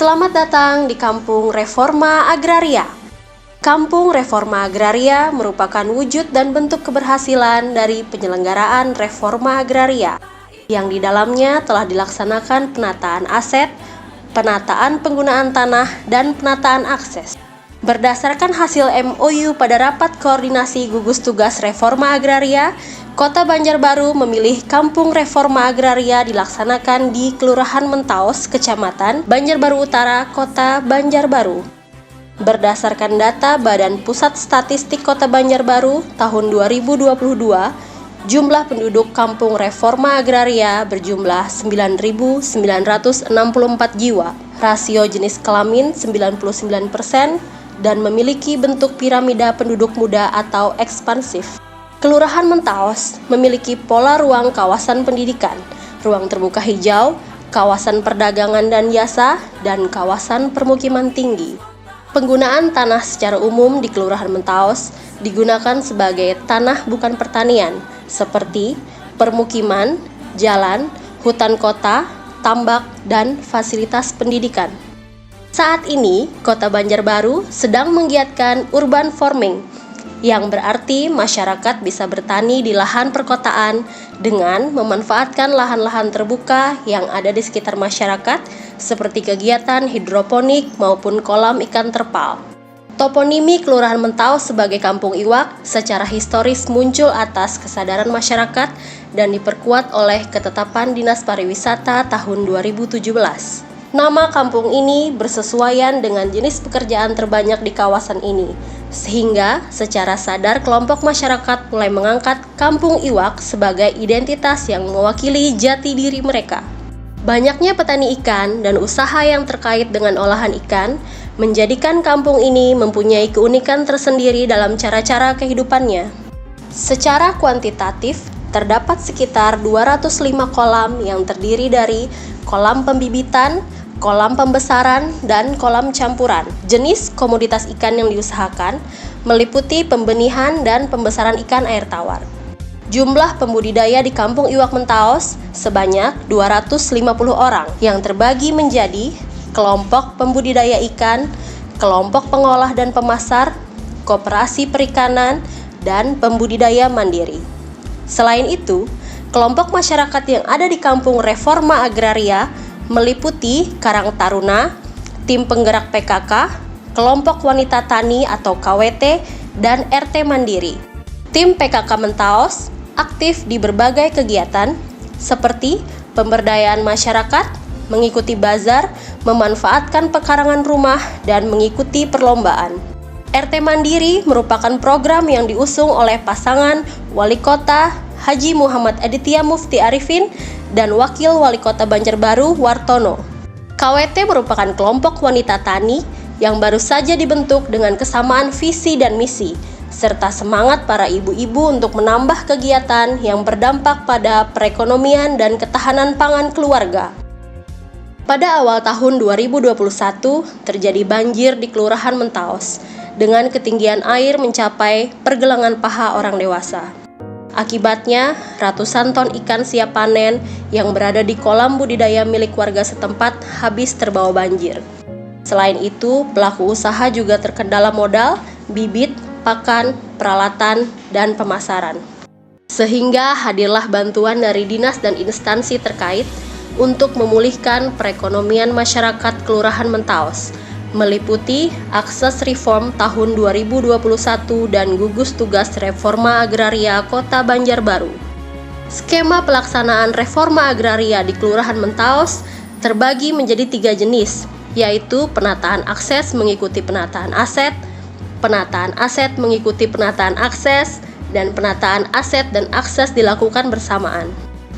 Selamat datang di Kampung Reforma Agraria. Kampung Reforma Agraria merupakan wujud dan bentuk keberhasilan dari penyelenggaraan reforma agraria, yang di dalamnya telah dilaksanakan penataan aset, penataan penggunaan tanah, dan penataan akses. Berdasarkan hasil MOU pada rapat koordinasi gugus tugas reforma agraria, Kota Banjarbaru memilih Kampung Reforma Agraria dilaksanakan di Kelurahan Mentaos, Kecamatan Banjarbaru Utara, Kota Banjarbaru. Berdasarkan data Badan Pusat Statistik Kota Banjarbaru tahun 2022, jumlah penduduk Kampung Reforma Agraria berjumlah 9.964 jiwa, rasio jenis kelamin 99%, dan memiliki bentuk piramida penduduk muda atau ekspansif. Kelurahan Mentaos memiliki pola ruang kawasan pendidikan, ruang terbuka hijau, kawasan perdagangan dan jasa, dan kawasan permukiman tinggi. Penggunaan tanah secara umum di Kelurahan Mentaos digunakan sebagai tanah bukan pertanian, seperti permukiman, jalan, hutan kota, tambak, dan fasilitas pendidikan. Saat ini, Kota Banjarbaru sedang menggiatkan urban farming, yang berarti masyarakat bisa bertani di lahan perkotaan dengan memanfaatkan lahan-lahan terbuka yang ada di sekitar masyarakat, seperti kegiatan hidroponik maupun kolam ikan terpal. Toponimi Kelurahan Mentaos sebagai Kampung Iwak secara historis muncul atas kesadaran masyarakat dan diperkuat oleh ketetapan Dinas Pariwisata tahun 2017. Nama kampung ini bersesuaian dengan jenis pekerjaan terbanyak di kawasan ini, sehingga secara sadar kelompok masyarakat mulai mengangkat Kampung Iwak sebagai identitas yang mewakili jati diri mereka. Banyaknya petani ikan dan usaha yang terkait dengan olahan ikan menjadikan kampung ini mempunyai keunikan tersendiri dalam cara-cara kehidupannya. Secara kuantitatif, terdapat sekitar 205 kolam yang terdiri dari kolam pembibitan, kolam pembesaran, dan kolam campuran. Jenis komoditas ikan yang diusahakan meliputi pembenihan dan pembesaran ikan air tawar. Jumlah pembudidaya di Kampung Iwak Mentaos sebanyak 250 orang yang terbagi menjadi kelompok pembudidaya ikan, kelompok pengolah dan pemasar, koperasi perikanan, dan pembudidaya mandiri. Selain itu, kelompok masyarakat yang ada di Kampung Reforma Agraria meliputi Karang Taruna, tim penggerak PKK, kelompok wanita tani atau KWT, dan RT Mandiri. Tim PKK Mentaos aktif di berbagai kegiatan seperti pemberdayaan masyarakat, mengikuti bazar, memanfaatkan pekarangan rumah, dan mengikuti perlombaan. RT Mandiri merupakan program yang diusung oleh pasangan Wali Kota Haji Muhammad Aditya Mufti Arifin dan Wakil Wali Kota Banjarbaru Wartono. KWT merupakan kelompok wanita tani yang baru saja dibentuk dengan kesamaan visi dan misi, serta semangat para ibu-ibu untuk menambah kegiatan yang berdampak pada perekonomian dan ketahanan pangan keluarga. Pada awal tahun 2021, terjadi banjir di Kelurahan Mentaos dengan ketinggian air mencapai pergelangan paha orang dewasa. Akibatnya, ratusan ton ikan siap panen yang berada di kolam budidaya milik warga setempat habis terbawa banjir. Selain itu, pelaku usaha juga terkendala modal, bibit, pakan, peralatan, dan pemasaran. Sehingga hadirlah bantuan dari dinas dan instansi terkait untuk memulihkan perekonomian masyarakat Kelurahan Mentaos, meliputi akses reform tahun 2021 dan gugus tugas reforma agraria Kota Banjarbaru. Skema pelaksanaan reforma agraria di Kelurahan Mentaos terbagi menjadi 3 jenis, yaitu penataan akses mengikuti penataan aset mengikuti penataan akses, dan penataan aset dan akses dilakukan bersamaan.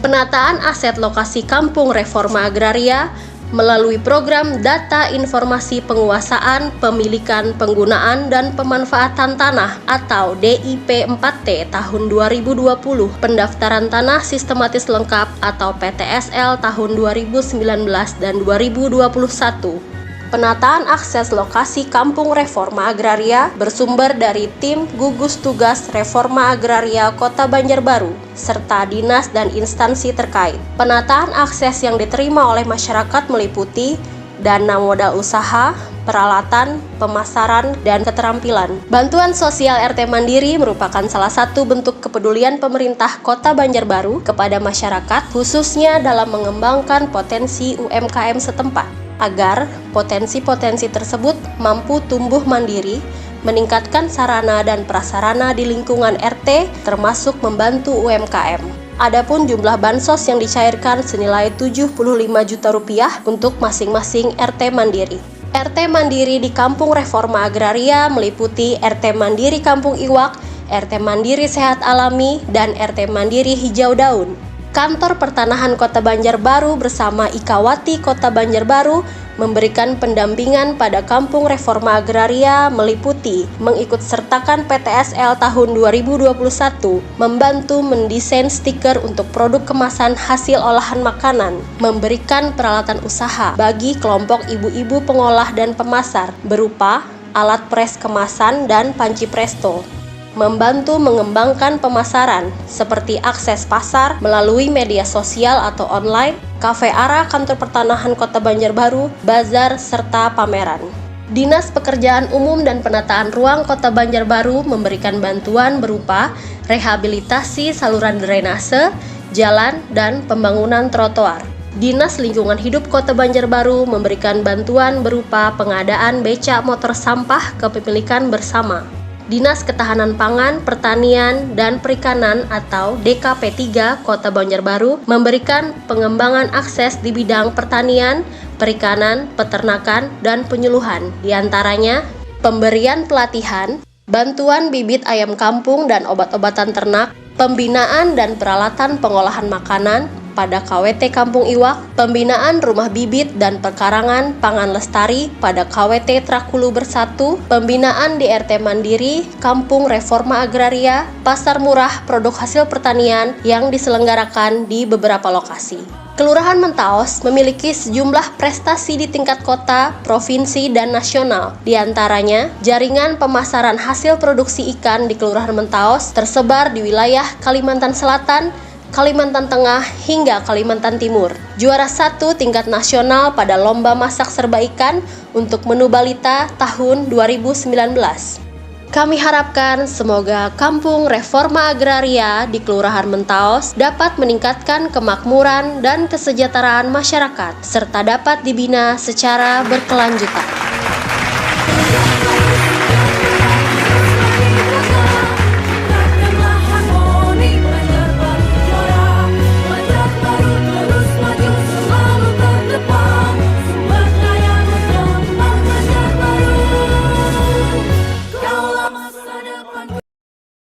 Penataan aset lokasi Kampung Reforma Agraria melalui program Data Informasi Penguasaan, Pemilikan, Penggunaan, dan Pemanfaatan Tanah atau DIP 4T tahun 2020, Pendaftaran Tanah Sistematis Lengkap atau PTSL tahun 2019 dan 2021. Penataan akses lokasi Kampung Reforma Agraria bersumber dari tim gugus tugas Reforma Agraria Kota Banjarbaru serta dinas dan instansi terkait. Penataan akses yang diterima oleh masyarakat meliputi dana modal usaha, peralatan, pemasaran, dan keterampilan. Bantuan sosial RT Mandiri merupakan salah satu bentuk kepedulian pemerintah Kota Banjarbaru kepada masyarakat, khususnya dalam mengembangkan potensi UMKM setempat, agar potensi-potensi tersebut mampu tumbuh mandiri, meningkatkan sarana dan prasarana di lingkungan RT, termasuk membantu UMKM. Adapun jumlah bansos yang dicairkan senilai Rp75 juta untuk masing-masing RT Mandiri. RT Mandiri di Kampung Reforma Agraria meliputi RT Mandiri Kampung Iwak, RT Mandiri Sehat Alami, dan RT Mandiri Hijau Daun. Kantor Pertanahan Kota Banjarbaru bersama Ikawati Kota Banjarbaru memberikan pendampingan pada Kampung Reforma Agraria meliputi mengikutsertakan PTSL tahun 2021, membantu mendesain stiker untuk produk kemasan hasil olahan makanan, memberikan peralatan usaha bagi kelompok ibu-ibu pengolah dan pemasar berupa alat pres kemasan dan panci presto, membantu mengembangkan pemasaran seperti akses pasar melalui media sosial atau online, kafe ara Kantor Pertanahan Kota Banjarbaru, bazar, serta pameran. Dinas Pekerjaan Umum dan Penataan Ruang Kota Banjarbaru memberikan bantuan berupa rehabilitasi saluran drainase, jalan, dan pembangunan trotoar. Dinas Lingkungan Hidup Kota Banjarbaru memberikan bantuan berupa pengadaan becak motor sampah kepemilikan bersama. Dinas Ketahanan Pangan, Pertanian, dan Perikanan atau DKP 3 Kota Banjarbaru memberikan pengembangan akses di bidang pertanian, perikanan, peternakan, dan penyuluhan, diantaranya pemberian pelatihan, bantuan bibit ayam kampung dan obat-obatan ternak, pembinaan dan peralatan pengolahan makanan pada KWT Kampung Iwak, pembinaan rumah bibit dan perkarangan pangan lestari pada KWT Trakulu Bersatu, pembinaan di RT Mandiri, Kampung Reforma Agraria, pasar murah produk hasil pertanian yang diselenggarakan di beberapa lokasi. Kelurahan Mentaos memiliki sejumlah prestasi di tingkat kota, provinsi, dan nasional. Di antaranya, jaringan pemasaran hasil produksi ikan di Kelurahan Mentaos tersebar di wilayah Kalimantan Selatan, Kalimantan Tengah, hingga Kalimantan Timur. Juara 1 tingkat nasional pada Lomba Masak Serba Ikan untuk menu balita tahun 2019. Kami harapkan semoga Kampung Reforma Agraria di Kelurahan Mentaos dapat meningkatkan kemakmuran dan kesejahteraan masyarakat, serta dapat dibina secara berkelanjutan.